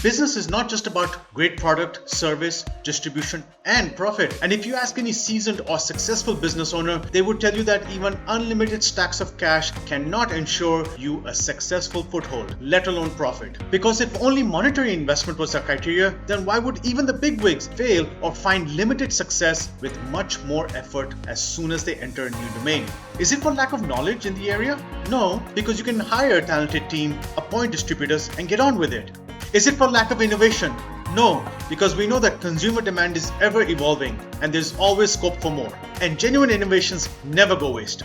Business is not just about great product, service, distribution, and profit. And if you ask any seasoned or successful business owner, they would tell you that even unlimited stacks of cash cannot ensure you a successful foothold, let alone profit. Because if only monetary investment was the criteria, then why would even the big wigs fail or find limited success with much more effort as soon as they enter a new domain? Is it for lack of knowledge in the area? No, because you can hire a talented team, appoint distributors, and get on with it. Is it for lack of innovation? No, because we know that consumer demand is ever evolving and there's always scope for more. And genuine innovations never go waste.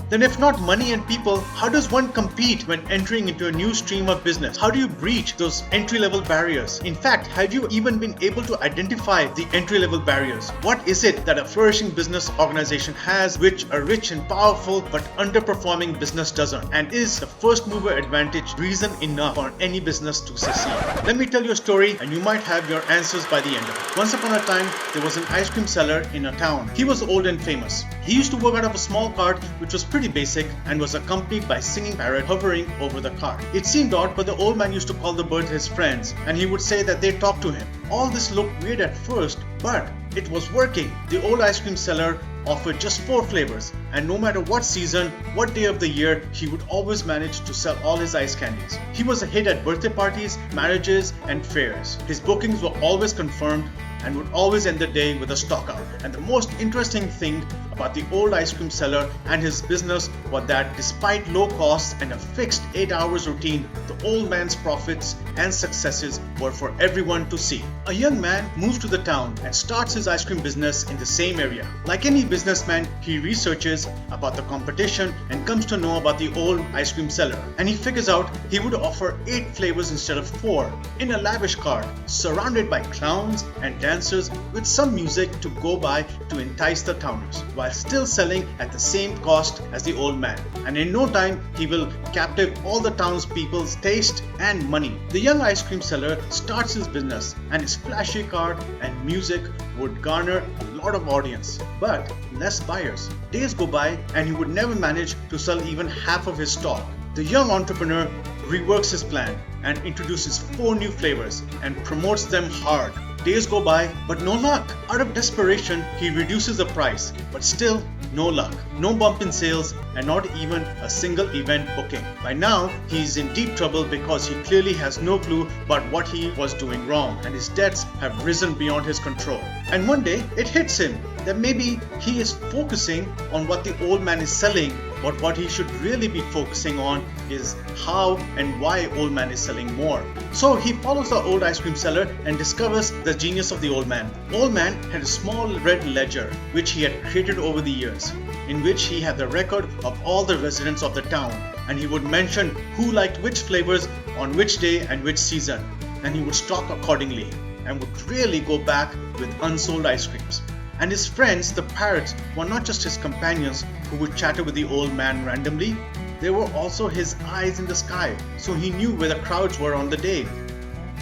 Then if not money and people, how does one compete when entering into a new stream of business? How do you breach those entry-level barriers? In fact, have you even been able to identify the entry-level barriers? What is it that a flourishing business organization has which a rich and powerful but underperforming business doesn't? And is the first mover advantage reason enough for any business to succeed? Let me tell you a story and you might have your answers by the end of it. Once upon a time, there was an ice cream seller in a town. He was old and famous. He used to work out of a small cart which was pretty basic and was accompanied by singing parrot hovering over the cart. It seemed odd, but the old man used to call the birds his friends and he would say that they talked to him. All this looked weird at first, but it was working. The old ice cream seller offered just 4 flavors, and no matter what season, what day of the year, he would always manage to sell all his ice candies. He was a hit at birthday parties, marriages, and fairs. His bookings were always confirmed and would always end the day with a stock out. And the most interesting thing about the old ice cream seller and his business was that despite low costs and a fixed 8 hours routine, the old man's profits and successes were for everyone to see. A young man moves to the town and starts his ice cream business in the same area. Like any businessman, he researches about the competition and comes to know about the old ice cream seller. And he figures out he would offer 8 flavors instead of 4 in a lavish cart, surrounded by clowns and dancers with some music to go by to entice the towners, while still selling at the same cost as the old man. And in no time, he will captive all the townspeople's taste and money. The young ice cream seller starts his business, and his flashy cart and music would garner a lot of audience, but less buyers. Days go by and he would never manage to sell even half of his stock. The young entrepreneur reworks his plan and introduces 4 new flavors and promotes them hard. Days go by, but no luck. Out of desperation, he reduces the price, but still no luck. No bump in sales and not even a single event booking. By now, he is in deep trouble because he clearly has no clue about what he was doing wrong, and his debts have risen beyond his control. And one day, it hits him that maybe he is focusing on what the old man is selling, but what he should really be focusing on is how and why old man is selling more. So he follows the old ice cream seller and discovers the genius of the old man. Old man had a small red ledger which he had created over the years, in which he had the record of all the residents of the town, and he would mention who liked which flavors on which day and which season, and he would stock accordingly and would really go back with unsold ice creams. And his friends, the parrots, were not just his companions who would chatter with the old man randomly. They were also his eyes in the sky, so he knew where the crowds were on the day.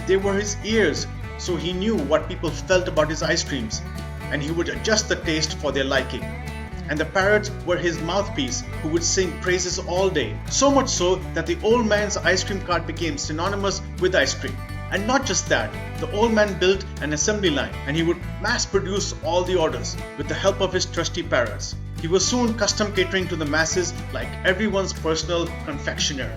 They were his ears, so he knew what people felt about his ice creams, and he would adjust the taste for their liking. And the parrots were his mouthpiece, who would sing praises all day, so much so that the old man's ice cream cart became synonymous with ice cream. And not just that, the old man built an assembly line and he would mass produce all the orders with the help of his trusty parrots. He was soon custom catering to the masses like everyone's personal confectioner.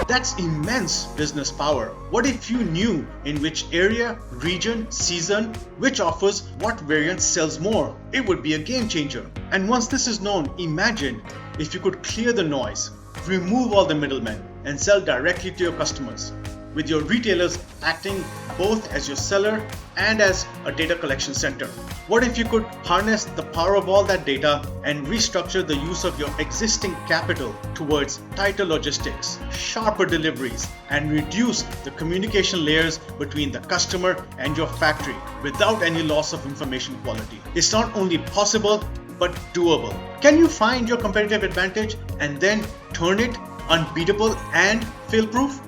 That's immense business power. What if you knew in which area, region, season, which offers what variant sells more? It would be a game changer. And once this is known, imagine if you could clear the noise, remove all the middlemen, and sell directly to your customers, with your retailers acting both as your seller and as a data collection center. What if you could harness the power of all that data and restructure the use of your existing capital towards tighter logistics, sharper deliveries, and reduce the communication layers between the customer and your factory without any loss of information quality? It's not only possible, but doable. Can you find your competitive advantage and then turn it unbeatable and fail-proof?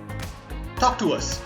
Talk to us.